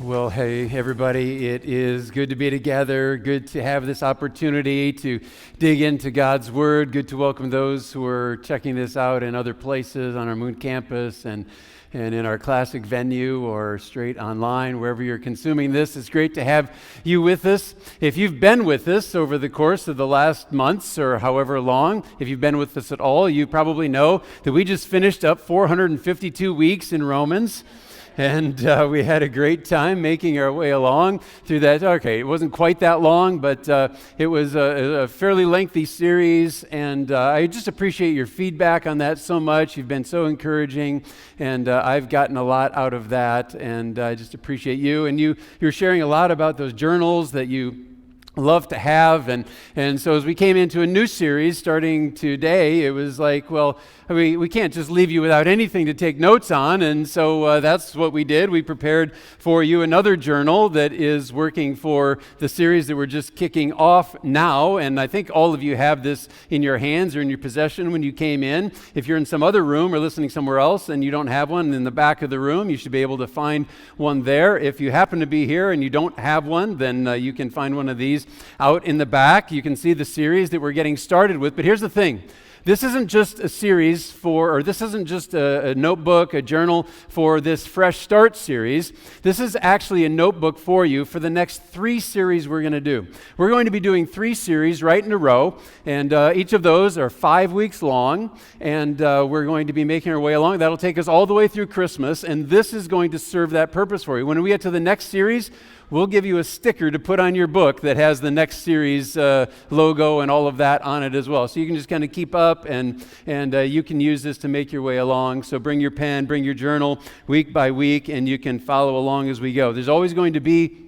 Well, hey, everybody, it is good to be together. Good to have this opportunity to dig into God's Word. Good to welcome those who are checking this out in other places on our Moon campus and in our classic venue or straight online, wherever you're consuming this. It's great to have you with us. If you've been with us over the course of the last months or however long, if you've been with us at all, you probably know that we just finished up 452 weeks in Romans. And we had a great time making our way along through that. Okay, it wasn't quite that long, but it was a fairly lengthy series, and I just appreciate your feedback on that so much. You've been so encouraging, and I've gotten a lot out of that, and I just appreciate you. And you're sharing a lot about those journals that you love to have, and so as we came into a new series starting today, it was like, well, we can't just leave you without anything to take notes on, and so that's what we did. We prepared for you another journal that is working for the series that we're just kicking off now, and I think all of you have this in your hands or in your possession when you came in. If you're in some other room or listening somewhere else and you don't have one in the back of the room, you should be able to find one there. If you happen to be here and you don't have one, then you can find one of these out in the back. You can see the series that we're getting started with, but here's the thing. This isn't just a series this isn't just a notebook, a journal for this Fresh Start series. This is actually a notebook for you for the next 3 series we're going to do. We're going to be doing 3 series right in a row, and each of those are 5 weeks long, and we're going to be making our way along. That'll take us all the way through Christmas, and this is going to serve that purpose for you. When we get to the next series, we'll give you a sticker to put on your book that has the next series logo and all of that on it as well. So you can just kind of keep up and you can use this to make your way along. So bring your pen, bring your journal week by week, and you can follow along as we go. There's always going to be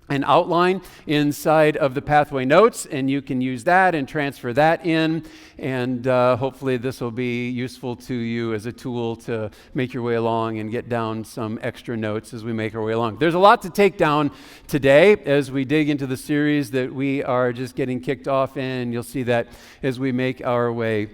an outline inside of the Pathway Notes, and you can use that and transfer that in, and hopefully this will be useful to you as a tool to make your way along and get down some extra notes as we make our way along. There's a lot to take down today as we dig into the series that we are just getting kicked off in. You'll see that as we make our way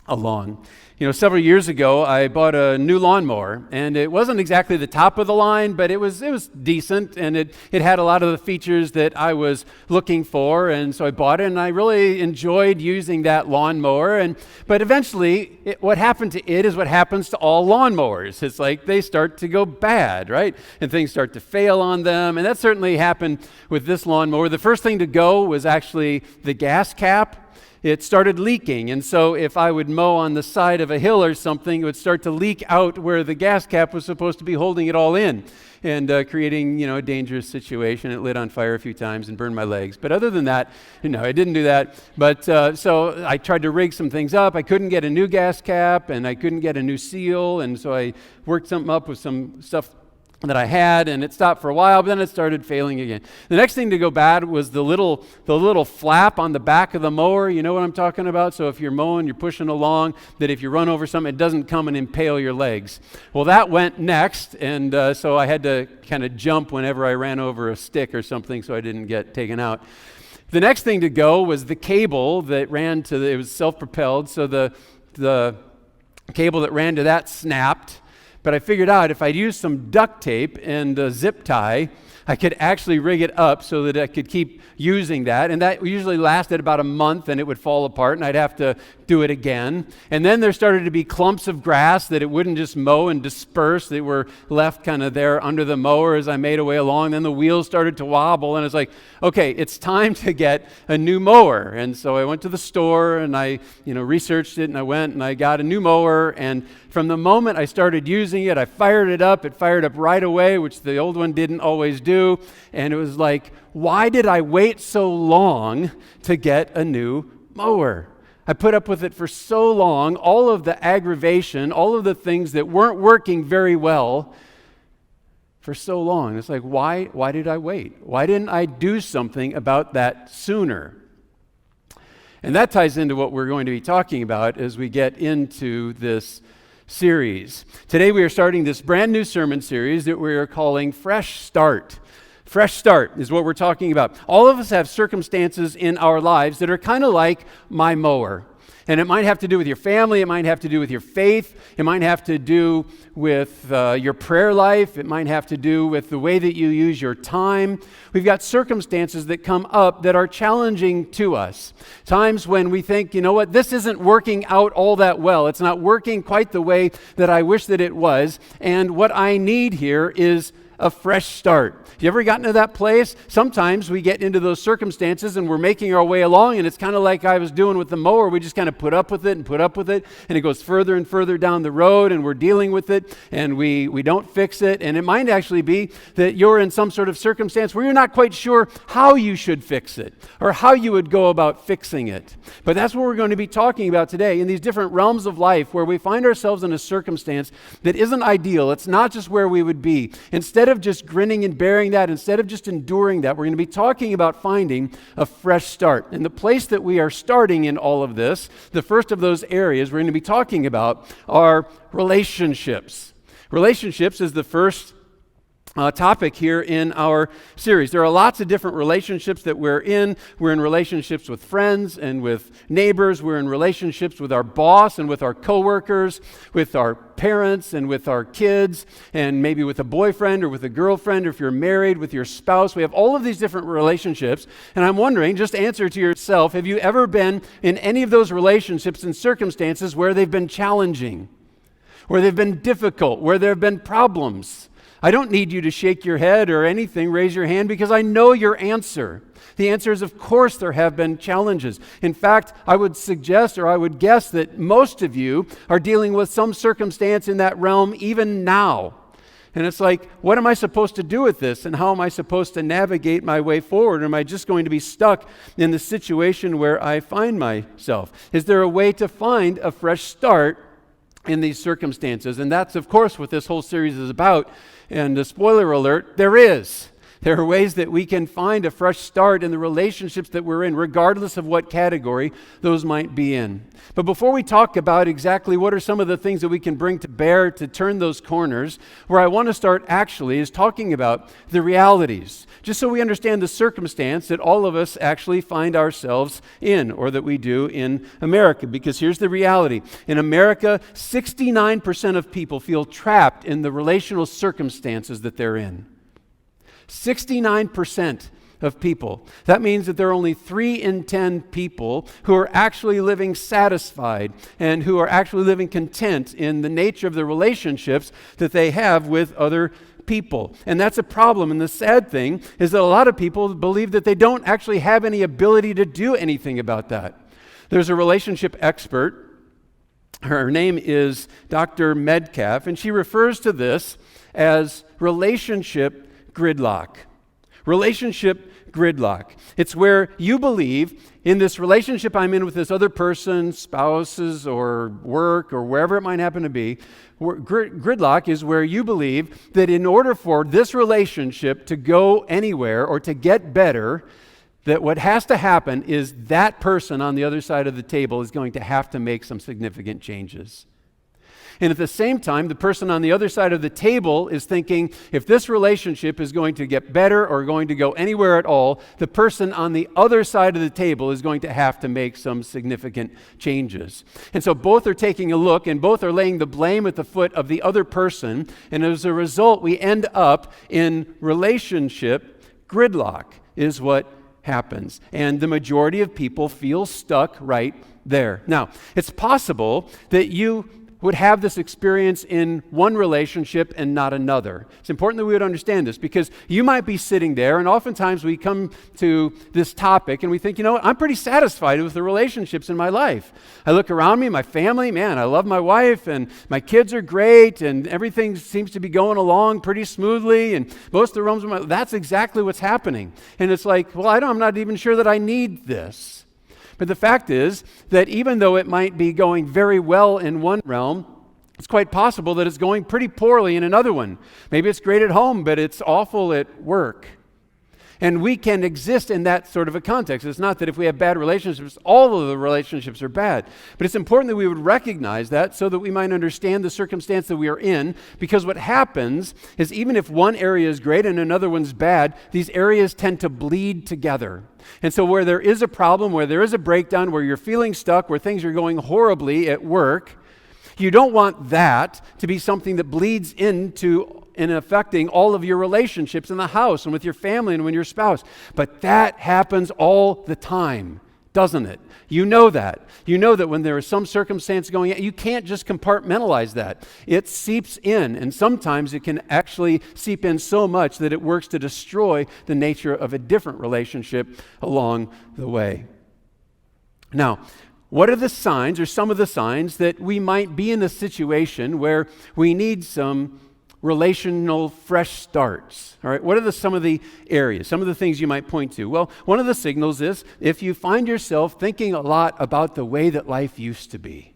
along. You know, several years ago, I bought a new lawnmower, and it wasn't exactly the top of the line, but it was decent, and it had a lot of the features that I was looking for, and so I bought it, and I really enjoyed using that lawnmower. But eventually, what happened to it is what happens to all lawnmowers. It's like they start to go bad, right? And things start to fail on them, and that certainly happened with this lawnmower. The first thing to go was actually the gas cap. It started leaking, and so if I would mow on the side of a hill or something, it would start to leak out where the gas cap was supposed to be holding it all in, and creating, a dangerous situation. It lit on fire a few times and burned my legs. But other than that, I didn't do that. But so I tried to rig some things up. I couldn't get a new gas cap, and I couldn't get a new seal, and so I worked something up with some stuff that I had, and it stopped for a while, but then it started failing again. The next thing to go bad was the little flap on the back of the mower. You know what I'm talking about? So if you're mowing, you're pushing along, that if you run over something, it doesn't come and impale your legs. Well, that went next, and so I had to kind of jump whenever I ran over a stick or something so I didn't get taken out. The next thing to go was the cable that ran to it was self-propelled, so the cable that ran to that snapped. But I figured out if I'd use some duct tape and a zip tie, I could actually rig it up so that I could keep using that. And that usually lasted about a month, and it would fall apart, and I'd have to do it again. And then there started to be clumps of grass that it wouldn't just mow and disperse. They were left kind of there under the mower as I made a way along. Then the wheels started to wobble, and it's like, okay, it's time to get a new mower. And so I went to the store, and I researched it, and I went and I got a new mower. And from the moment I started using it, I fired it up. It fired up right away, which the old one didn't always do. And it was like, why did I wait so long to get a new mower? I put up with it for so long, all of the aggravation, all of the things that weren't working very well for so long. It's like, why did I wait? Why didn't I do something about that sooner? And that ties into what we're going to be talking about as we get into this series. Today we are starting this brand new sermon series that we are calling Fresh Start. Fresh start is what we're talking about. All of us have circumstances in our lives that are kind of like my mower. And it might have to do with your family. It might have to do with your faith. It might have to do with your prayer life. It might have to do with the way that you use your time. We've got circumstances that come up that are challenging to us. Times when we think, you know what, this isn't working out all that well. It's not working quite the way that I wish that it was. And what I need here is a fresh start. You ever gotten to that place? Sometimes we get into those circumstances and we're making our way along, and it's kind of like I was doing with the mower. We just kind of put up with it, and it goes further and further down the road, and we're dealing with it, and we don't fix it. And it might actually be that you're in some sort of circumstance where you're not quite sure how you should fix it or how you would go about fixing it. But that's what we're going to be talking about today in these different realms of life where we find ourselves in a circumstance that isn't ideal. It's not just where we would be. Instead of just grinning and bearing that, instead of just enduring that, we're going to be talking about finding a fresh start. And the place that we are starting in all of this, the first of those areas we're going to be talking about are relationships. Relationships is the first topic here in our series. There are lots of different relationships that we're in. We're in relationships with friends and with neighbors. We're in relationships with our boss and with our coworkers, with our parents and with our kids, and maybe with a boyfriend or with a girlfriend, or if you're married, with your spouse. We have all of these different relationships. And I'm wondering, just answer to yourself, have you ever been in any of those relationships and circumstances where they've been challenging, where they've been difficult, where there have been problems? I don't need you to shake your head or anything, raise your hand, because I know your answer. The answer is, of course, there have been challenges. In fact, I would suggest, or I would guess, that most of you are dealing with some circumstance in that realm even now. And it's like, what am I supposed to do with this? And how am I supposed to navigate my way forward? Or am I just going to be stuck in the situation where I find myself? Is there a way to find a fresh start in these circumstances? And that's, of course, what this whole series is about. And a spoiler alert, there is. There are ways that we can find a fresh start in the relationships that we're in, regardless of what category those might be in. But before we talk about exactly what are some of the things that we can bring to bear to turn those corners, where I want to start actually is talking about the realities, just so we understand the circumstance that all of us actually find ourselves in, or that we do in America. Because here's the reality. In America, 69% of people feel trapped in the relational circumstances that they're in. 69% of people. That means that there are only 3 in 10 people who are actually living satisfied and who are actually living content in the nature of the relationships that they have with other people. And that's a problem. And the sad thing is that a lot of people believe that they don't actually have any ability to do anything about that. There's a relationship expert. Her name is Dr. Metcalf, and she refers to this as relationship gridlock. Relationship gridlock. It's where you believe in this relationship I'm in with this other person, spouses or work or wherever it might happen to be. Gridlock is where you believe that in order for this relationship to go anywhere or to get better, that what has to happen is that person on the other side of the table is going to have to make some significant changes. And at the same time, the person on the other side of the table is thinking, if this relationship is going to get better or going to go anywhere at all, the person on the other side of the table is going to have to make some significant changes. And so both are taking a look, and both are laying the blame at the foot of the other person. And as a result, we end up in relationship gridlock is what happens. And the majority of people feel stuck right there. Now, it's possible that you would have this experience in one relationship and not another. It's important that we would understand this, because you might be sitting there, and oftentimes we come to this topic and we think, you know what, I'm pretty satisfied with the relationships in my life. I look around me, my family, man, I love my wife, and my kids are great, and everything seems to be going along pretty smoothly, and most of the realms of my life, that's exactly what's happening. And it's like, well, I'm not even sure that I need this. But the fact is that even though it might be going very well in one realm, it's quite possible that it's going pretty poorly in another one. Maybe it's great at home, but it's awful at work. And we can exist in that sort of a context. It's not that if we have bad relationships, all of the relationships are bad. But it's important that we would recognize that so that we might understand the circumstance that we are in. Because what happens is even if one area is great and another one's bad, these areas tend to bleed together. And so where there is a problem, where there is a breakdown, where you're feeling stuck, where things are going horribly at work, you don't want that to be something that bleeds into and affecting all of your relationships in the house and with your family and with your spouse. But that happens all the time, doesn't it? You know that. You know that when there is some circumstance going on, you can't just compartmentalize that. It seeps in, and sometimes it can actually seep in so much that it works to destroy the nature of a different relationship along the way. Now, what are the signs, or some of the signs, that we might be in a situation where we need some relational fresh starts? All right, what are some of the areas, some of the things you might point to? Well, one of the signals is if you find yourself thinking a lot about the way that life used to be,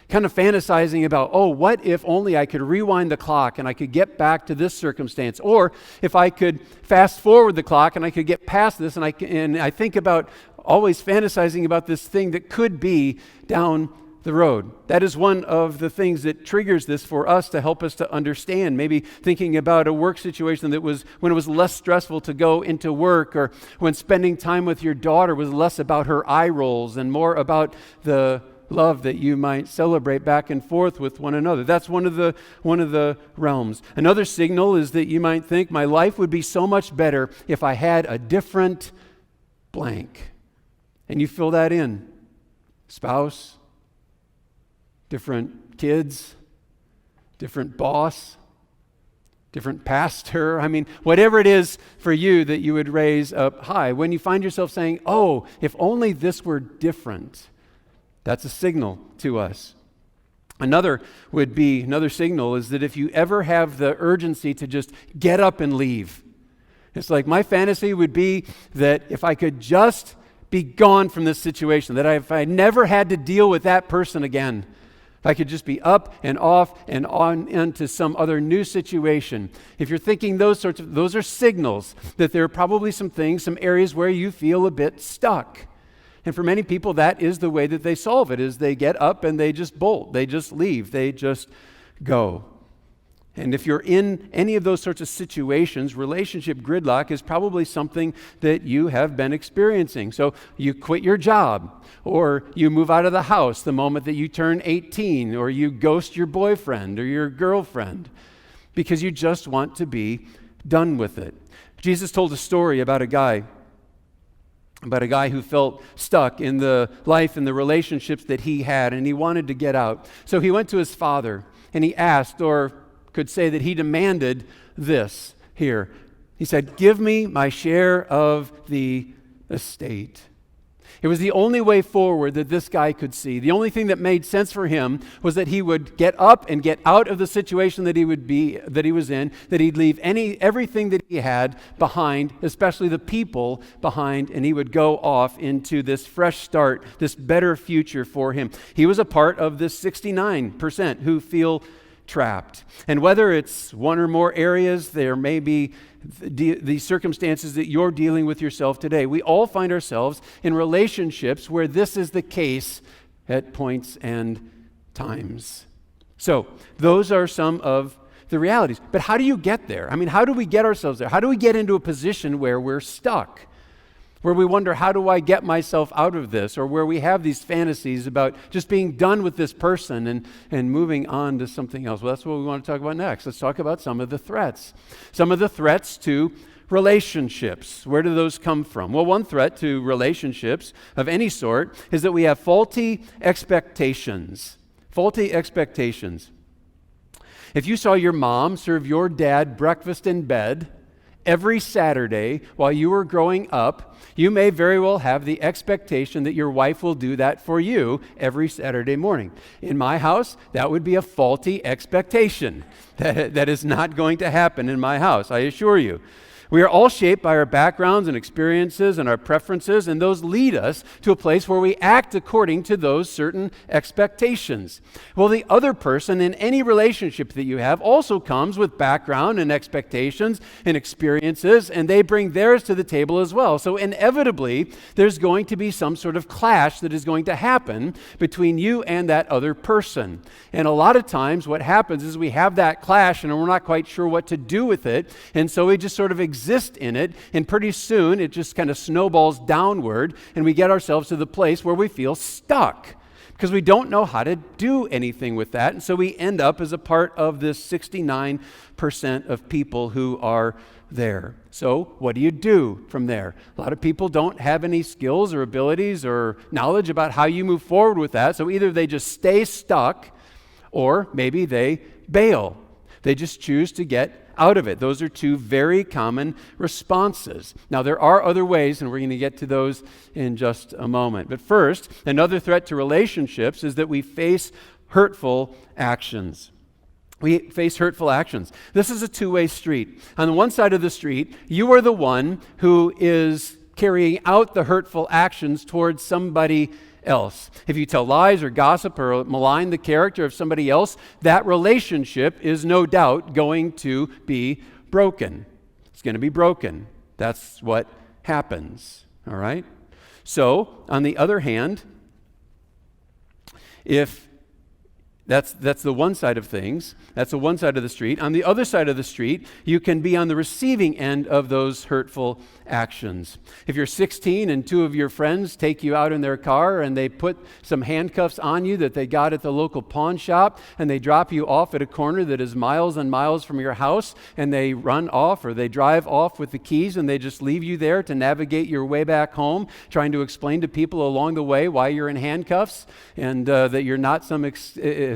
kind of fantasizing about, oh, what if only I could rewind the clock and I could get back to this circumstance, or if I could fast forward the clock and I could get past this, and I think about always fantasizing about this thing that could be down the road. That is one of the things that triggers this for us to help us to understand. Maybe thinking about a work situation that was when it was less stressful to go into work, or when spending time with your daughter was less about her eye rolls and more about the love that you might celebrate back and forth with one another. That's one of the realms. Another signal is that you might think, my life would be so much better if I had a different blank. And you fill that in. Spouse, different kids, different boss, different pastor. I mean, whatever it is for you that you would raise up high. When you find yourself saying, oh, if only this were different, that's a signal to us. Another signal is that if you ever have the urgency to just get up and leave. It's like my fantasy would be that if I could just be gone from this situation, that if I never had to deal with that person again, if I could just be up and off and on into some other new situation. If you're thinking those are signals that there are probably some areas where you feel a bit stuck. And for many people, that is the way that they solve it, is they get up and they just bolt, they just leave, they just go. And if you're in any of those sorts of situations, relationship gridlock is probably something that you have been experiencing. So you quit your job, or you move out of the house the moment that you turn 18, or you ghost your boyfriend or your girlfriend because you just want to be done with it. Jesus told a story about a guy who felt stuck in the life and the relationships that he had, and he wanted to get out. So he went to his father and he asked, or could say that he demanded this here. He said, "Give me my share of the estate." It was the only way forward that this guy could see. The only thing that made sense for him was that he would get up and get out of the situation that he was in, that he'd leave everything that he had behind, especially the people behind, and he would go off into this fresh start, this better future for him. He was a part of this 69% who feel trapped. And whether it's one or more areas, there may be the circumstances that you're dealing with yourself today. We all find ourselves in relationships where this is the case at points and times. So those are some of the realities. But how do you get there? I mean, how do we get ourselves there? How do we get into a position where we're stuck? Where we wonder, how do I get myself out of this? Or where we have these fantasies about just being done with this person and moving on to something else. Well, that's what we want to talk about next. Let's talk about some of the threats. Some of the threats to relationships. Where do those come from? Well, one threat to relationships of any sort is that we have faulty expectations. Faulty expectations. If you saw your mom serve your dad breakfast in bed every Saturday while you were growing up, you may very well have the expectation that your wife will do that for you every Saturday morning. In my house, that would be a faulty expectation. That is not going to happen in my house, I assure you. We are all shaped by our backgrounds and experiences and our preferences, and those lead us to a place where we act according to those certain expectations. Well, the other person in any relationship that you have also comes with background and expectations and experiences, and they bring theirs to the table as well. So inevitably, there's going to be some sort of clash that is going to happen between you and that other person. And a lot of times what happens is we have that clash and we're not quite sure what to do with it, and so we just sort of exist in it, and pretty soon it just kind of snowballs downward, and we get ourselves to the place where we feel stuck because we don't know how to do anything with that, and so we end up as a part of this 69% of people who are there. So what do you do from there? A lot of people don't have any skills or abilities or knowledge about how you move forward with that, so either they just stay stuck or maybe they bail. They just choose to get out of it. Those are two very common responses. Now, there are other ways, and we're going to get to those in just a moment. But first, another threat to relationships is that we face hurtful actions. We face hurtful actions. This is a two-way street. On the one side of the street, you are the one who is carrying out the hurtful actions towards somebody else. If you tell lies or gossip or malign the character of somebody else, that relationship is no doubt going to be broken. It's going to be broken. That's what happens. All right? So, on the other hand, if that's the one side of things, that's the one side of the street. On the other side of the street, you can be on the receiving end of those hurtful actions. If you're 16 and two of your friends take you out in their car and they put some handcuffs on you that they got at the local pawn shop, and they drop you off at a corner that is miles and miles from your house, and they run off or they drive off with the keys and they just leave you there to navigate your way back home, trying to explain to people along the way why you're in handcuffs and that you're not some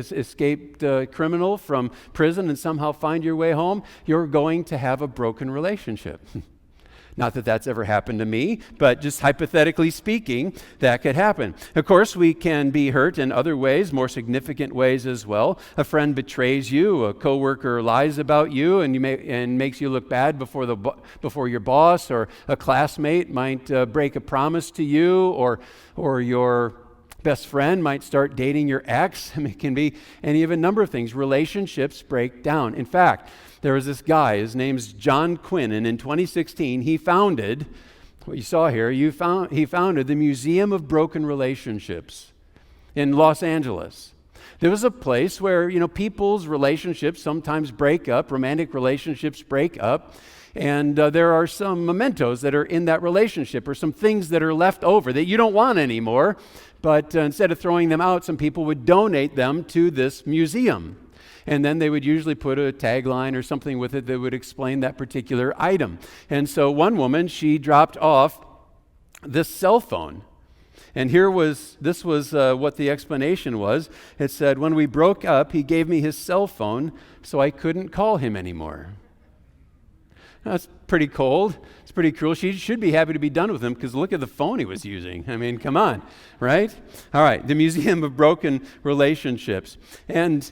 escaped criminal from prison and somehow find your way home, you're going to have a broken relationship. Not that that's ever happened to me, but just hypothetically speaking, that could happen. Of course, we can be hurt in other ways, more significant ways as well. A friend betrays you, a coworker lies about you, and makes you look bad before your boss, or a classmate might break a promise to you, or your best friend might start dating your ex. I mean, it can be any of a number of things. Relationships break down. In fact, there was this guy, his name's John Quinn, and in 2016, he founded, what you saw here, he founded the Museum of Broken Relationships in Los Angeles. There was a place where, people's relationships sometimes break up, romantic relationships break up, and there are some mementos that are in that relationship, or some things that are left over that you don't want anymore, but instead of throwing them out, some people would donate them to this museum. And then they would usually put a tagline or something with it that would explain that particular item. And so one woman, she dropped off this cell phone. And this was what the explanation was. It said, "When we broke up, he gave me his cell phone so I couldn't call him anymore." That's pretty cold. It's pretty cruel. She should be happy to be done with him, because look at the phone he was using. I mean, come on, right? All right, the Museum of Broken Relationships. And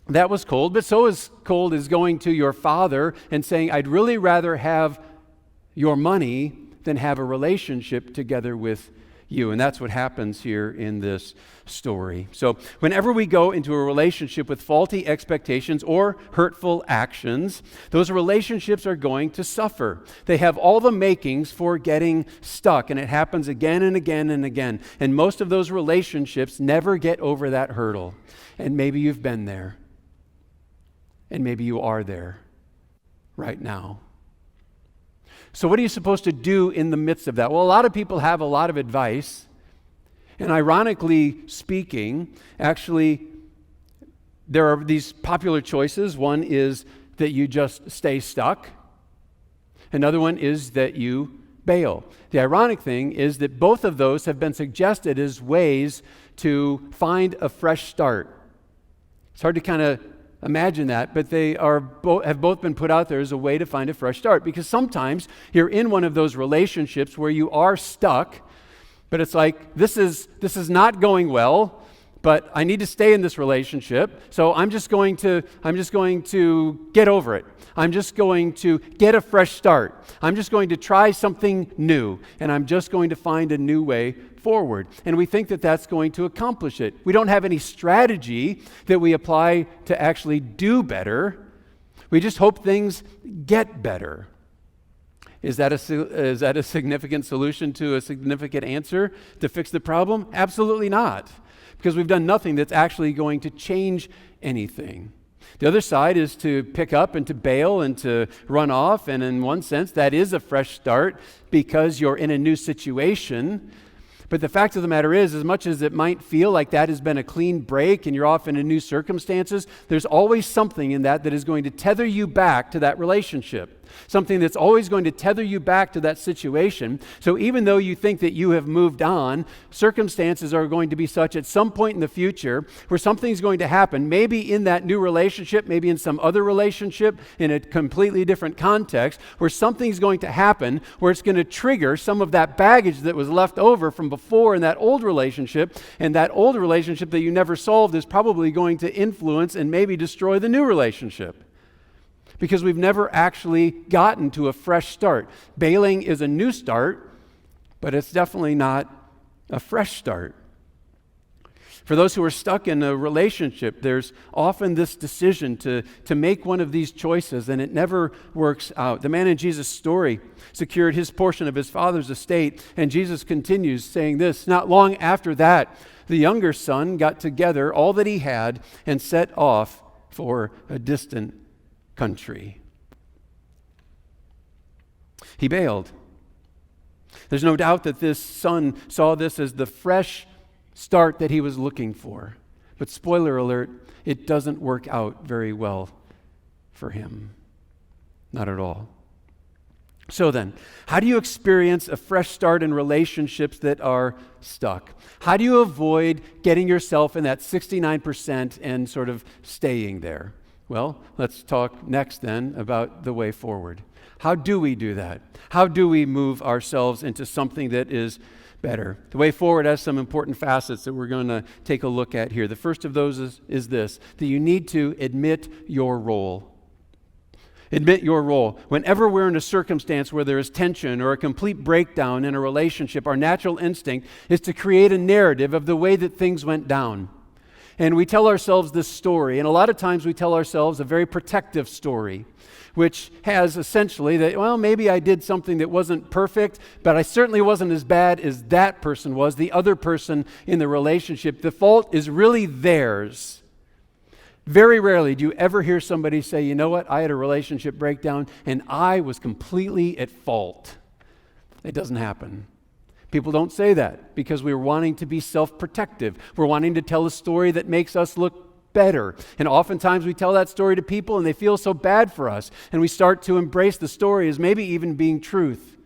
that was cold, but so as cold as going to your father and saying, "I'd really rather have your money than have a relationship together with you." And that's what happens here in this story. So whenever we go into a relationship with faulty expectations or hurtful actions, those relationships are going to suffer. They have all the makings for getting stuck, and it happens again and again and again. And most of those relationships never get over that hurdle. And maybe you've been there. And maybe you are there right now. So what are you supposed to do in the midst of that? Well, a lot of people have a lot of advice. And ironically speaking, actually, there are these popular choices. One is that you just stay stuck. Another one is that you bail. The ironic thing is that both of those have been suggested as ways to find a fresh start. It's hard to kind of imagine that, but they have both been put out there as a way to find a fresh start, because sometimes you're in one of those relationships where you are stuck, but it's like this is not going well, but I need to stay in this relationship, so I'm just going to get over it. I'm just going to get a fresh start. I'm just going to try something new, and I'm just going to find a new way forward. And we think that that's going to accomplish it. We don't have any strategy that we apply to actually do better. We just hope things get better. Is that a significant solution to a significant answer to fix the problem? Absolutely not, because we've done nothing that's actually going to change anything. The other side is to pick up and to bail and to run off, and in one sense, that is a fresh start because you're in a new situation. But the fact of the matter is, as much as it might feel like that has been a clean break and you're off into new circumstances, there's always something in that is going to tether you back to that relationship. Something that's always going to tether you back to that situation. So even though you think that you have moved on, circumstances are going to be such at some point in the future where something's going to happen, maybe in that new relationship, maybe in some other relationship, in a completely different context, where something's going to happen where it's going to trigger some of that baggage that was left over from before in that old relationship, and that old relationship that you never solved is probably going to influence and maybe destroy the new relationship. Because we've never actually gotten to a fresh start. Bailing is a new start, but it's definitely not a fresh start. For those who are stuck in a relationship, there's often this decision to make one of these choices, and it never works out. The man in Jesus' story secured his portion of his father's estate, and Jesus continues saying this: not long after that, the younger son got together all that he had and set off for a distant country. He bailed. There's no doubt that this son saw this as the fresh start that he was looking for. But spoiler alert, it doesn't work out very well for him. Not at all. So then, how do you experience a fresh start in relationships that are stuck? How do you avoid getting yourself in that 69% and sort of staying there? Well, let's talk next then about the way forward. How do we do that? How do we move ourselves into something that is better? The way forward has some important facets that we're going to take a look at here. The first of those is this, that you need to admit your role. Admit your role. Whenever we're in a circumstance where there is tension or a complete breakdown in a relationship, our natural instinct is to create a narrative of the way that things went down. And we tell ourselves this story, and a lot of times we tell ourselves a very protective story, which has essentially that, well, maybe I did something that wasn't perfect, but I certainly wasn't as bad as that person was, the other person in the relationship. The fault is really theirs. Very rarely do you ever hear somebody say, you know what, I had a relationship breakdown and I was completely at fault. It doesn't happen. People don't say that because we're wanting to be self-protective. We're wanting to tell a story that makes us look better. And oftentimes we tell that story to people and they feel so bad for us. And we start to embrace the story as maybe even being truth.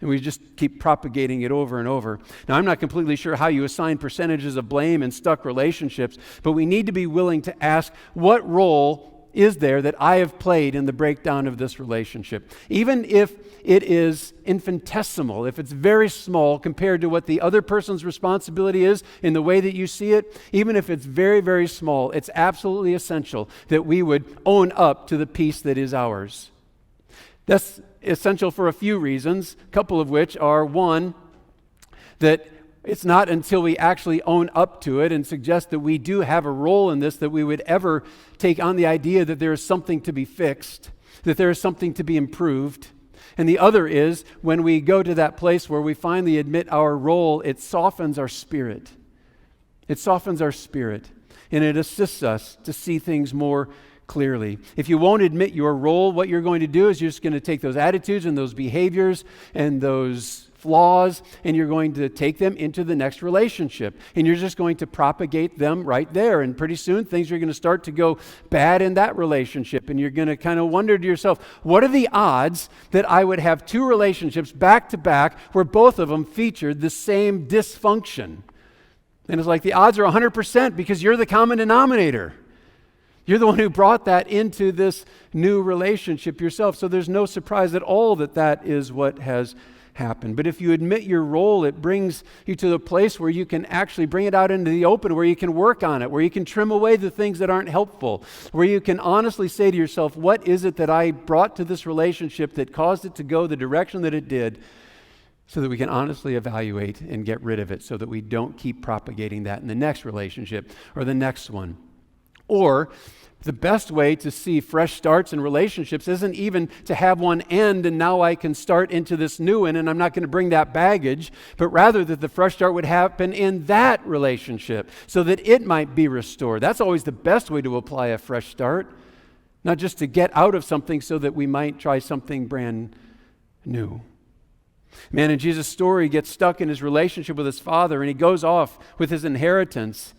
And we just keep propagating it over and over. Now, I'm not completely sure how you assign percentages of blame in stuck relationships, but we need to be willing to ask, what role is there that I have played in the breakdown of this relationship? Even if it is infinitesimal, if it's very small compared to what the other person's responsibility is in the way that you see it, even if it's very, very small, it's absolutely essential that we would own up to the piece that is ours. That's essential for a few reasons, a couple of which are, one, that it's not until we actually own up to it and suggest that we do have a role in this that we would ever take on the idea that there is something to be fixed, that there is something to be improved. And the other is when we go to that place where we finally admit our role, it softens our spirit. It softens our spirit, and it assists us to see things more clearly. If you won't admit your role, what you're going to do is you're just going to take those attitudes and those behaviors and those flaws, and you're going to take them into the next relationship. And you're just going to propagate them right there. And pretty soon things are going to start to go bad in that relationship. And you're going to kind of wonder to yourself, what are the odds that I would have two relationships back to back where both of them featured the same dysfunction? And it's like the odds are 100% because you're the common denominator. You're the one who brought that into this new relationship yourself. So there's no surprise at all that that is what has happen. But if you admit your role, it brings you to the place where you can actually bring it out into the open, where you can work on it, where you can trim away the things that aren't helpful, where you can honestly say to yourself, what is it that I brought to this relationship that caused it to go the direction that it did, so that we can honestly evaluate and get rid of it, so that we don't keep propagating that in the next relationship or the next one. Or the best way to see fresh starts in relationships isn't even to have one end and now I can start into this new one and I'm not going to bring that baggage, but rather that the fresh start would happen in that relationship so that it might be restored. That's always the best way to apply a fresh start, not just to get out of something so that we might try something brand new. Man in Jesus' story gets stuck in his relationship with his father and he goes off with his inheritance.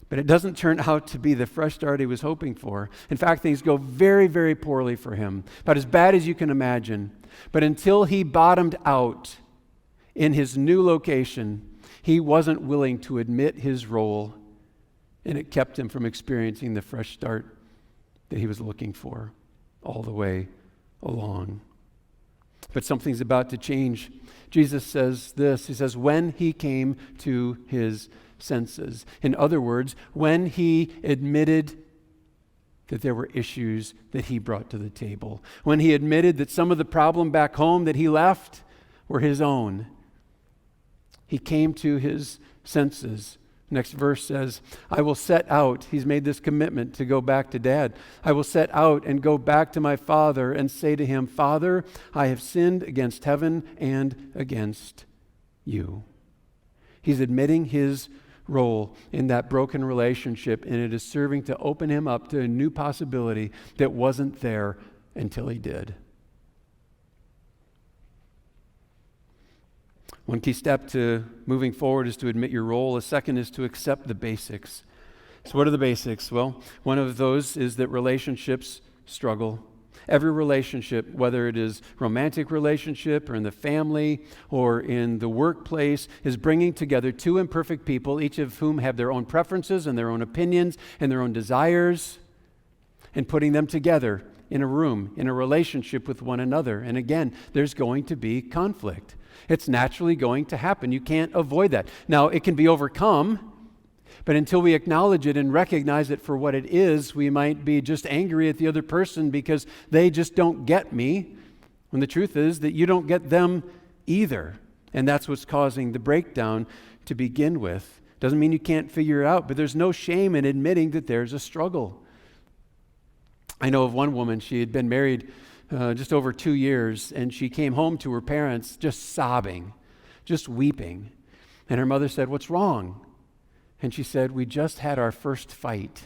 But it doesn't turn out to be the fresh start he was hoping for. In fact, things go very, very poorly for him, about as bad as you can imagine. But until he bottomed out in his new location, he wasn't willing to admit his role, and it kept him from experiencing the fresh start that he was looking for all the way along. But something's about to change. Jesus says this, he says, when he came to his senses. In other words, when he admitted that there were issues that he brought to the table, when he admitted that some of the problem back home that he left were his own, he came to his senses. Next verse says, I will set out. He's made this commitment to go back to Dad. I will set out and go back to my father and say to him, Father, I have sinned against heaven and against you. He's admitting his role in that broken relationship, and it is serving to open him up to a new possibility that wasn't there until he did. One key step to moving forward is to admit your role. A second is to accept the basics. So what are the basics? Well, one of those is that relationships struggle. Every relationship, whether it is romantic relationship or in the family or in the workplace, is bringing together two imperfect people, each of whom have their own preferences and their own opinions and their own desires, and putting them together in a room, in a relationship with one another. And again, there's going to be conflict. It's naturally going to happen. You can't avoid that. Now, it can be overcome, but until we acknowledge it and recognize it for what it is, we might be just angry at the other person because they just don't get me, when the truth is that you don't get them either. And that's what's causing the breakdown to begin with. Doesn't mean you can't figure it out, but there's no shame in admitting that there's a struggle. I know of one woman, she had been married just over 2 years, and she came home to her parents just sobbing, just weeping. And her mother said, "What's wrong?" And she said, "We just had our first fight."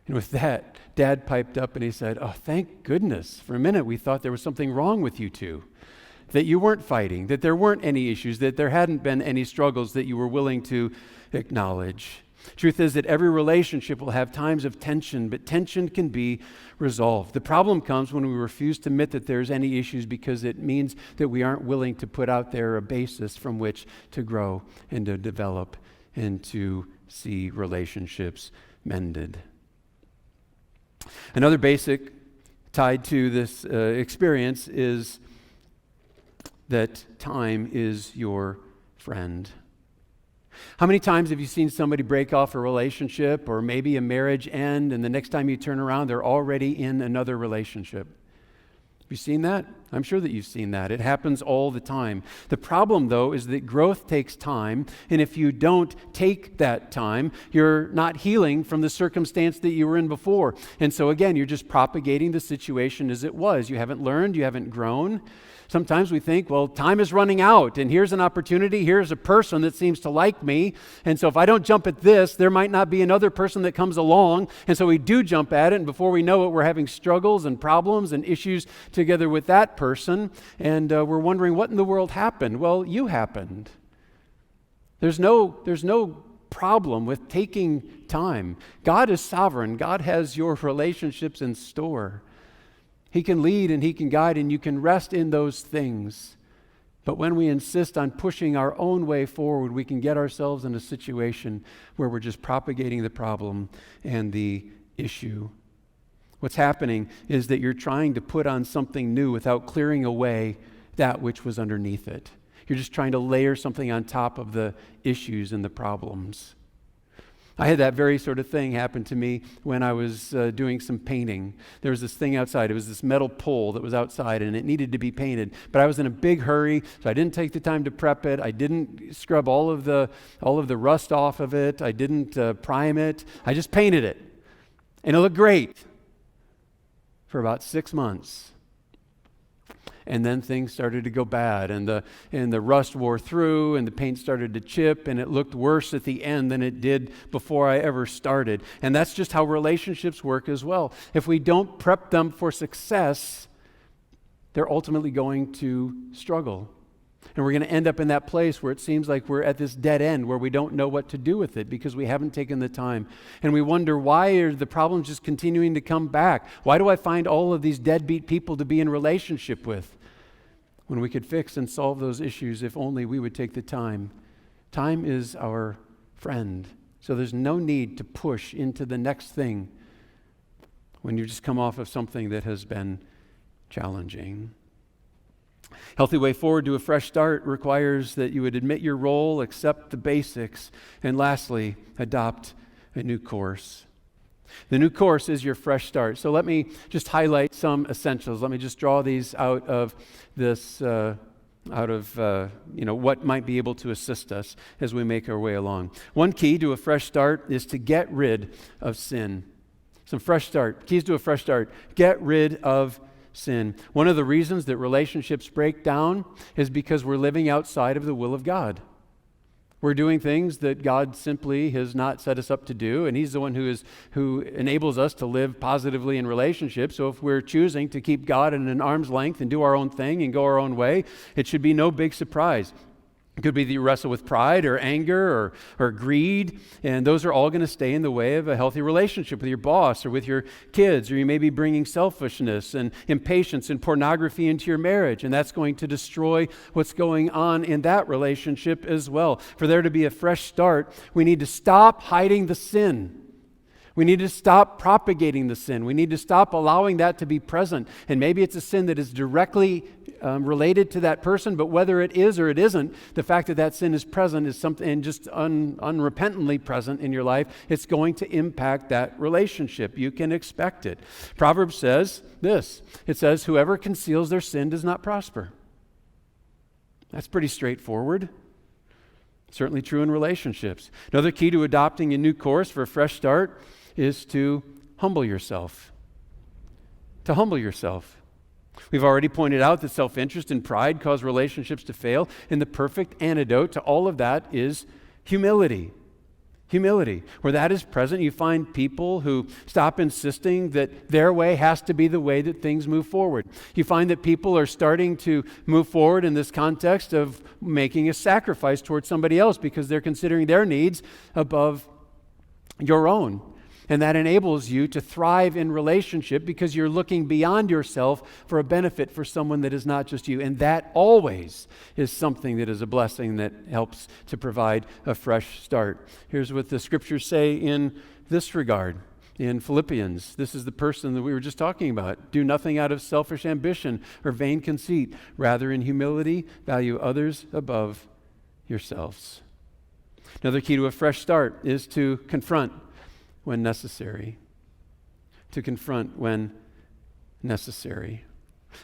And with that, Dad piped up and he said, "Oh, thank goodness. For a minute, we thought there was something wrong with you two, that you weren't fighting, that there weren't any issues, that there hadn't been any struggles that you were willing to acknowledge." Truth is that every relationship will have times of tension, but tension can be resolved. The problem comes when we refuse to admit that there's any issues because it means that we aren't willing to put out there a basis from which to grow and to develop and to see relationships mended. Another basic tied to this experience is that time is your friend. How many times have you seen somebody break off a relationship or maybe a marriage end, and the next time you turn around, they're already in another relationship? Have you seen that? I'm sure that you've seen that. It happens all the time. The problem, though, is that growth takes time, and if you don't take that time, you're not healing from the circumstance that you were in before. And so again, you're just propagating the situation as it was. You haven't learned, you haven't grown. Sometimes we think, well, time is running out, and here's an opportunity, here's a person that seems to like me, and so if I don't jump at this, there might not be another person that comes along, and so we do jump at it, and before we know it, we're having struggles and problems and issues together with that person, and we're wondering what in the world happened. Well, you happened. There's no problem with taking time. God is sovereign. God has your relationships in store. He can lead and He can guide, and you can rest in those things. But when we insist on pushing our own way forward, we can get ourselves in a situation where we're just propagating the problem and the issue. What's happening is that you're trying to put on something new without clearing away that which was underneath it. You're just trying to layer something on top of the issues and the problems. I had that very sort of thing happen to me when I was doing some painting. There was this thing outside. It was this metal pole that was outside, and it needed to be painted. But I was in a big hurry, so I didn't take the time to prep it. I didn't scrub all of the rust off of it. I didn't prime it. I just painted it, and it looked great for about 6 months. And then things started to go bad, and the rust wore through, and the paint started to chip, and it looked worse at the end than it did before I ever started. And that's just how relationships work as well. If we don't prep them for success, they're ultimately going to struggle. And we're going to end up in that place where it seems like we're at this dead end where we don't know what to do with it because we haven't taken the time. And we wonder, why are the problems just continuing to come back? Why do I find all of these deadbeat people to be in relationship with when we could fix and solve those issues if only we would take the time? Time is our friend. So there's no need to push into the next thing when you just come off of something that has been challenging. Healthy way forward to a fresh start requires that you would admit your role, accept the basics, and lastly, adopt a new course. The new course is your fresh start. So let me just highlight some essentials. Let me just draw these out of this, what might be able to assist us as we make our way along. One key to a fresh start is to get rid of sin. Some fresh start. Keys to a fresh start. Get rid of sin. One of the reasons that relationships break down is because we're living outside of the will of God. We're doing things that God simply has not set us up to do, and He's the one who enables us to live positively in relationships. So if we're choosing to keep God at an arm's length and do our own thing and go our own way, it should be no big surprise. It could be that you wrestle with pride or anger or greed, and those are all going to stay in the way of a healthy relationship with your boss or with your kids, or you may be bringing selfishness and impatience and pornography into your marriage, and that's going to destroy what's going on in that relationship as well. For there to be a fresh start, we need to stop hiding the sin. We need to stop propagating the sin. We need to stop allowing that to be present. And maybe it's a sin that is directly related to that person, but whether it is or it isn't, the fact that that sin is present is something, and just unrepentantly present in your life, it's going to impact that relationship. You can expect it. Proverbs says this. It says, whoever conceals their sin does not prosper. That's pretty straightforward. Certainly true in relationships. Another key to adopting a new course for a fresh start is to humble yourself. To humble yourself. We've already pointed out that self-interest and pride cause relationships to fail, and the perfect antidote to all of that is humility. Humility. Where that is present, you find people who stop insisting that their way has to be the way that things move forward. You find that people are starting to move forward in this context of making a sacrifice towards somebody else because they're considering their needs above your own. And that enables you to thrive in relationship because you're looking beyond yourself for a benefit for someone that is not just you. And that always is something that is a blessing that helps to provide a fresh start. Here's what the scriptures say in this regard. In Philippians, this is the person that we were just talking about. Do nothing out of selfish ambition or vain conceit. Rather, in humility, value others above yourselves. Another key to a fresh start is to confront when necessary. To confront when necessary.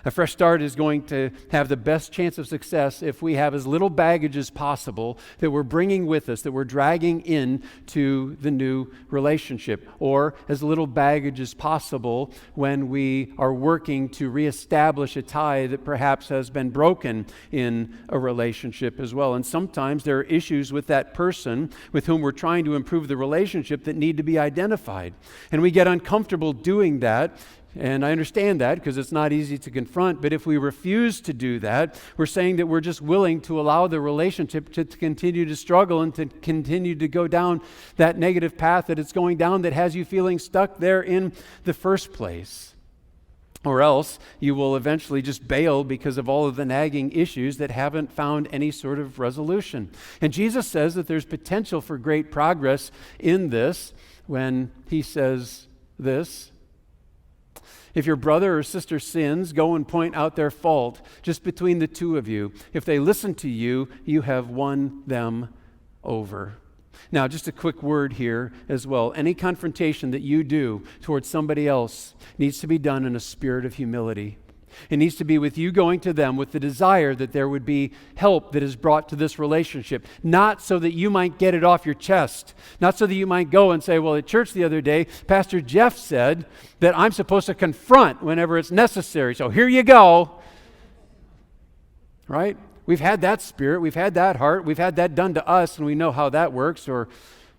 A fresh start is going to have the best chance of success if we have as little baggage as possible that we're bringing with us, that we're dragging in to the new relationship, or as little baggage as possible when we are working to reestablish a tie that perhaps has been broken in a relationship as well. And sometimes there are issues with that person with whom we're trying to improve the relationship that need to be identified. And we get uncomfortable doing that. And I understand that because it's not easy to confront, but if we refuse to do that, we're saying that we're just willing to allow the relationship to continue to struggle and to continue to go down that negative path that it's going down that has you feeling stuck there in the first place. Or else you will eventually just bail because of all of the nagging issues that haven't found any sort of resolution. And Jesus says that there's potential for great progress in this when he says this. If your brother or sister sins, go and point out their fault just between the two of you. If they listen to you, you have won them over. Now, just a quick word here as well. Any confrontation that you do towards somebody else needs to be done in a spirit of humility. It needs to be with you going to them with the desire that there would be help that is brought to this relationship. Not so that you might get it off your chest. Not so that you might go and say, well, at church the other day, Pastor Jeff said that I'm supposed to confront whenever it's necessary. So here you go. Right? We've had that spirit. We've had that heart. We've had that done to us, and we know how that works, or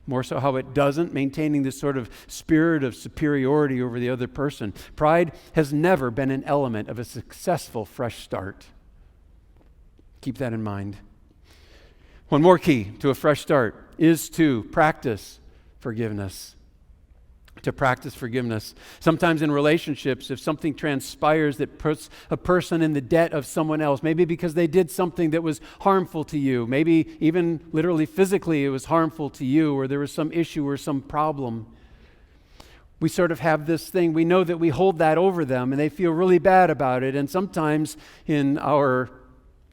more so how it doesn't, maintaining this sort of spirit of superiority over the other person. Pride has never been an element of a successful fresh start. Keep that in mind. One more key to a fresh start is to practice forgiveness. To practice forgiveness. Sometimes in relationships, if something transpires that puts a person in the debt of someone else, maybe because they did something that was harmful to you, maybe even literally physically it was harmful to you, or there was some issue or some problem, we sort of have this thing, we know that we hold that over them and they feel really bad about it, and sometimes in our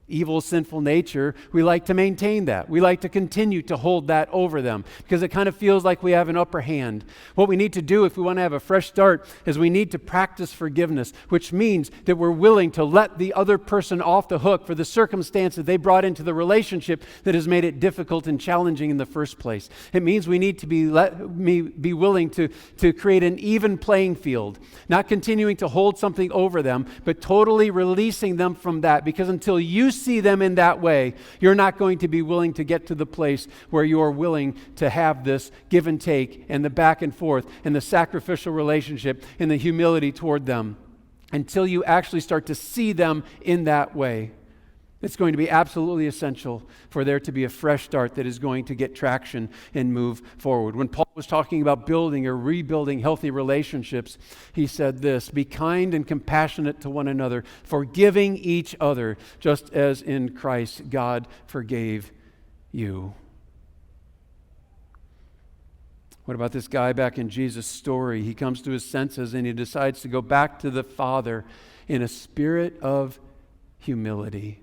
evil, sinful nature, we like to maintain that. We like to continue to hold that over them because it kind of feels like we have an upper hand. What we need to do if we want to have a fresh start is we need to practice forgiveness, which means that we're willing to let the other person off the hook for the circumstance that they brought into the relationship that has made it difficult and challenging in the first place. It means we need to be willing to create an even playing field, not continuing to hold something over them, but totally releasing them from that, because until you see them in that way, you're not going to be willing to get to the place where you are willing to have this give and take and the back and forth and the sacrificial relationship and the humility toward them, until you actually start to see them in that way. It's going to be absolutely essential for there to be a fresh start that is going to get traction and move forward. When Paul was talking about building or rebuilding healthy relationships, he said this: be kind and compassionate to one another, forgiving each other, just as in Christ God forgave you. What about this guy back in Jesus' story? He comes to his senses and he decides to go back to the Father in a spirit of humility.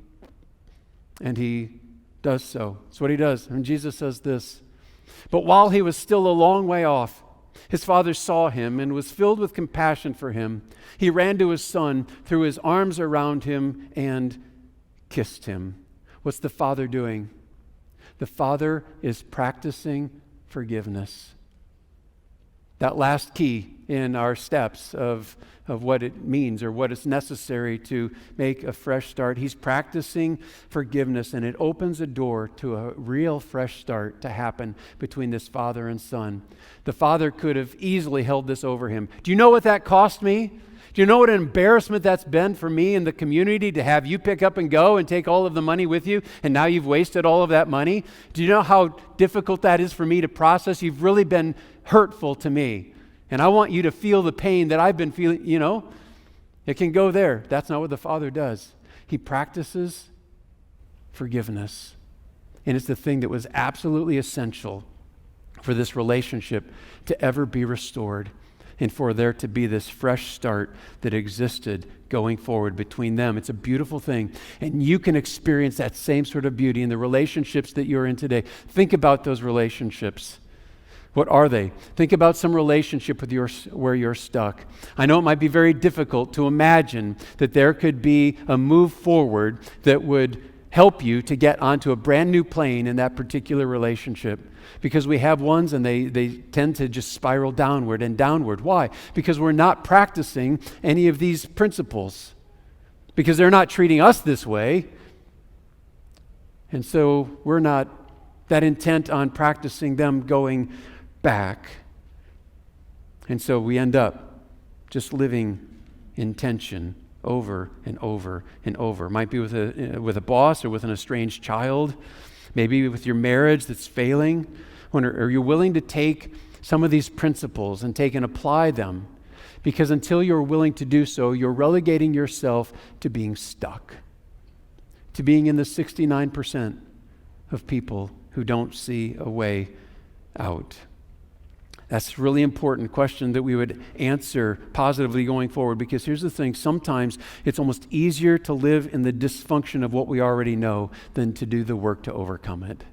And he does so. That's what he does. And Jesus says this: but while he was still a long way off, his father saw him and was filled with compassion for him. He ran to his son, threw his arms around him, and kissed him. What's the father doing? The father is practicing forgiveness. That last key in our steps of what it means or what is necessary to make a fresh start. He's practicing forgiveness, and it opens a door to a real fresh start to happen between this father and son. The father could have easily held this over him. Do you know what that cost me? Do you know what an embarrassment that's been for me in the community to have you pick up and go and take all of the money with you, and now you've wasted all of that money? Do you know how difficult that is for me to process? You've really been hurtful to me. And I want you to feel the pain that I've been feeling, It can go there. That's not what the Father does. He practices forgiveness. And it's the thing that was absolutely essential for this relationship to ever be restored and for there to be this fresh start that existed going forward between them. It's a beautiful thing. And you can experience that same sort of beauty in the relationships that you're in today. Think about those relationships. What are they? Think about some relationship where you're stuck. I know it might be very difficult to imagine that there could be a move forward that would help you to get onto a brand new plane in that particular relationship, because we have ones and they tend to just spiral downward and downward. Why? Because we're not practicing any of these principles, because they're not treating us this way, and so we're not that intent on practicing them going back. And so we end up just living in tension over and over and over. Might be with a boss or with an estranged child, maybe with your marriage that's failing. Are you willing to take some of these principles and take and apply them? Because until you're willing to do so, you're relegating yourself to being stuck, to being in the 69% of people who don't see a way out. That's a really important question that we would answer positively going forward, because here's the thing, sometimes it's almost easier to live in the dysfunction of what we already know than to do the work to overcome it.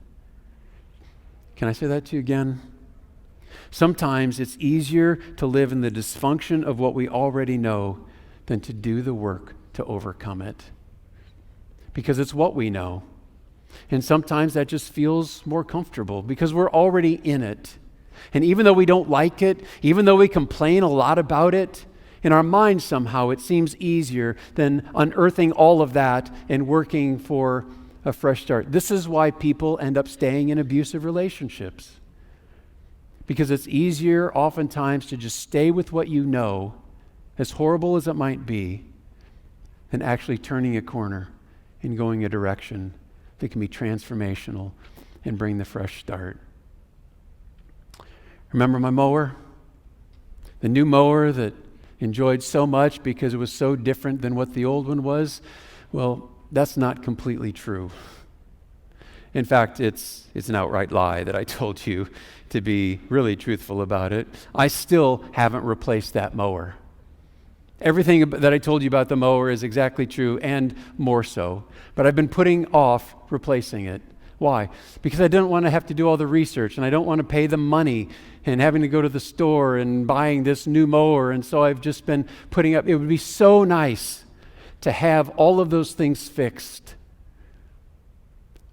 Can I say that to you again? Sometimes it's easier to live in the dysfunction of what we already know than to do the work to overcome it, because it's what we know. And sometimes that just feels more comfortable because we're already in it. And even though we don't like it, even though we complain a lot about it, in our minds somehow it seems easier than unearthing all of that and working for a fresh start. This is why people end up staying in abusive relationships. Because it's easier oftentimes to just stay with what you know, as horrible as it might be, than actually turning a corner and going a direction that can be transformational and bring the fresh start. Remember my mower? The new mower that enjoyed so much because it was so different than what the old one was? Well, that's not completely true. In fact, it's an outright lie that I told you, to be really truthful about it. I still haven't replaced that mower. Everything that I told you about the mower is exactly true and more so. But I've been putting off replacing it. Why? Because I didn't want to have to do all the research, and I don't want to pay the money and having to go to the store and buying this new mower. And so I've just been putting up. It would be so nice to have all of those things fixed.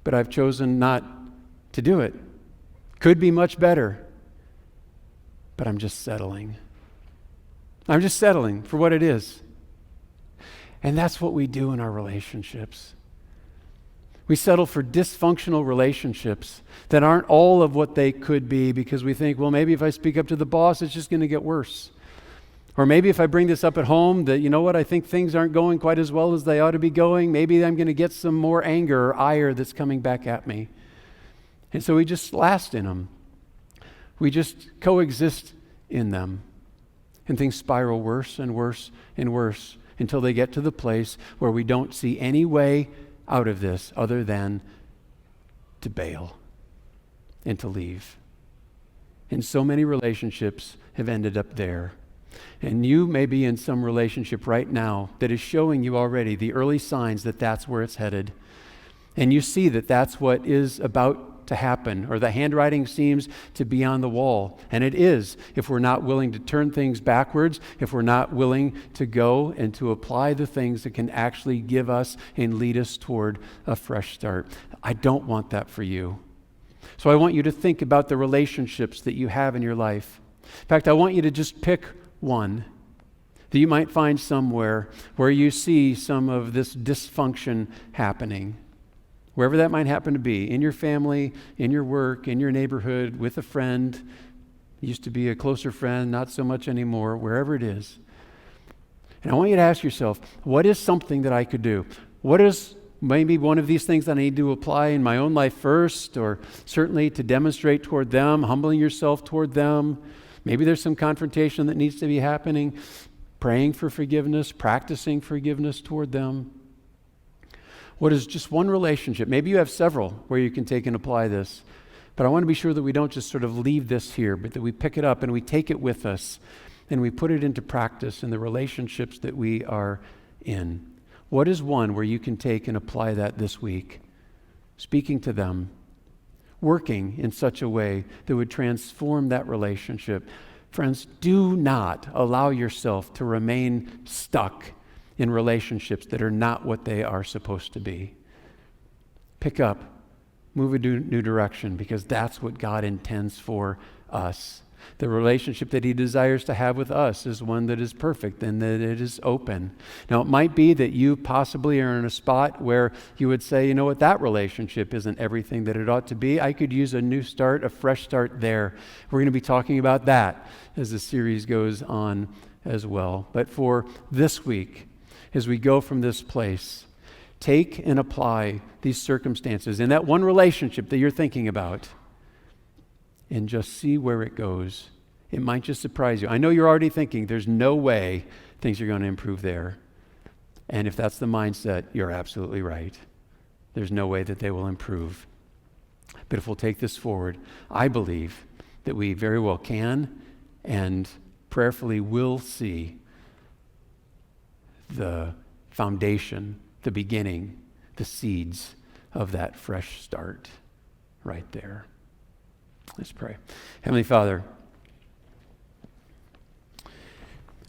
But I've chosen not to do it. Could be much better. But I'm just settling. I'm just settling for what it is. And that's what we do in our relationships. We settle for dysfunctional relationships that aren't all of what they could be, because we think, well, maybe if I speak up to the boss, it's just going to get worse. Or maybe if I bring this up at home, that, you know what, I think things aren't going quite as well as they ought to be going, maybe I'm going to get some more anger or ire that's coming back at me. And so we just last in them. We just coexist in them. And things spiral worse and worse and worse until they get to the place where we don't see any way out of this other than to bail and to leave. And so many relationships have ended up there. And you may be in some relationship right now that is showing you already the early signs that that's where it's headed. And you see that that's what is about to happen, or the handwriting seems to be on the wall. And it is, if we're not willing to turn things backwards, if we're not willing to go and to apply the things that can actually give us and lead us toward a fresh start. I don't want that for you. So I want you to think about the relationships that you have in your life. In fact, I want you to just pick one that you might find somewhere where you see some of this dysfunction happening. Wherever that might happen to be, in your family, in your work, in your neighborhood, with a friend, used to be a closer friend, not so much anymore, wherever it is. And I want you to ask yourself, what is something that I could do? What is maybe one of these things that I need to apply in my own life first, or certainly to demonstrate toward them, humbling yourself toward them? Maybe there's some confrontation that needs to be happening, praying for forgiveness, practicing forgiveness toward them. What is just one relationship? Maybe you have several where you can take and apply this. But I want to be sure that we don't just sort of leave this here, but that we pick it up and we take it with us and we put it into practice in the relationships that we are in. What is one where you can take and apply that this week? Speaking to them, working in such a way that would transform that relationship. Friends, do not allow yourself to remain stuck in relationships that are not what they are supposed to be. Pick up, move a new direction, because that's what God intends for us. The relationship that He desires to have with us is one that is perfect and that it is open. Now, it might be that you possibly are in a spot where you would say, you know what, that relationship isn't everything that it ought to be. I could use a new start, a fresh start there. We're going to be talking about that as the series goes on as well. But for this week, as we go from this place, take and apply these circumstances in that one relationship that you're thinking about and just see where it goes. It might just surprise you. I know you're already thinking there's no way things are going to improve there. And if that's the mindset, you're absolutely right. There's no way that they will improve. But if we'll take this forward, I believe that we very well can and prayerfully will see the foundation, the beginning, the seeds of that fresh start right there. Let's pray. Heavenly Father,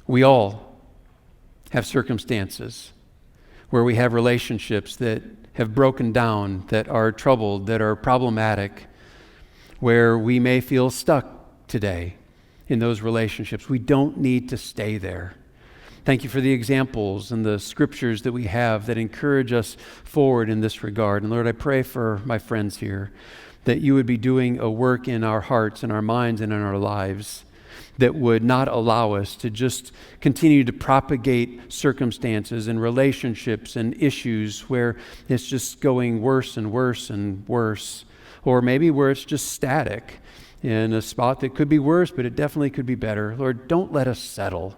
we all have circumstances where we have relationships that have broken down, that are troubled, that are problematic, where we may feel stuck today in those relationships. We don't need to stay there. Thank you for the examples and the scriptures that we have that encourage us forward in this regard. And Lord, I pray for my friends here that you would be doing a work in our hearts and our minds and in our lives that would not allow us to just continue to propagate circumstances and relationships and issues where it's just going worse and worse and worse, or maybe where it's just static in a spot that could be worse, but it definitely could be better. Lord, don't let us settle.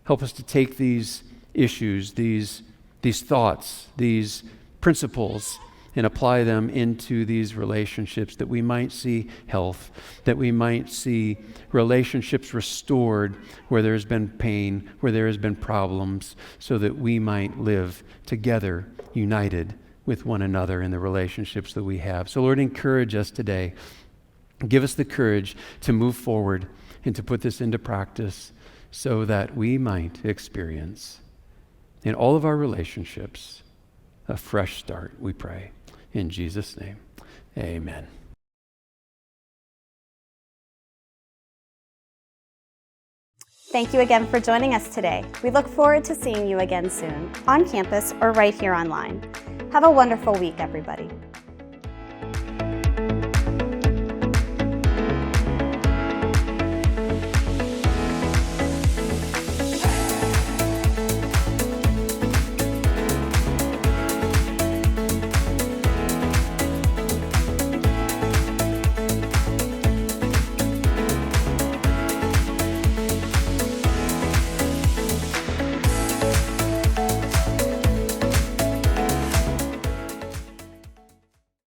Help us to take these issues, these thoughts, these principles, and apply them into these relationships, that we might see health, that we might see relationships restored where there's been pain, where there has been problems, so that we might live together, united with one another in the relationships that we have. So Lord, encourage us today. Give us the courage to move forward and to put this into practice so that we might experience in all of our relationships a fresh start, we pray. In Jesus' name, amen. Thank you again for joining us today. We look forward to seeing you again soon, on campus or right here online. Have a wonderful week, everybody.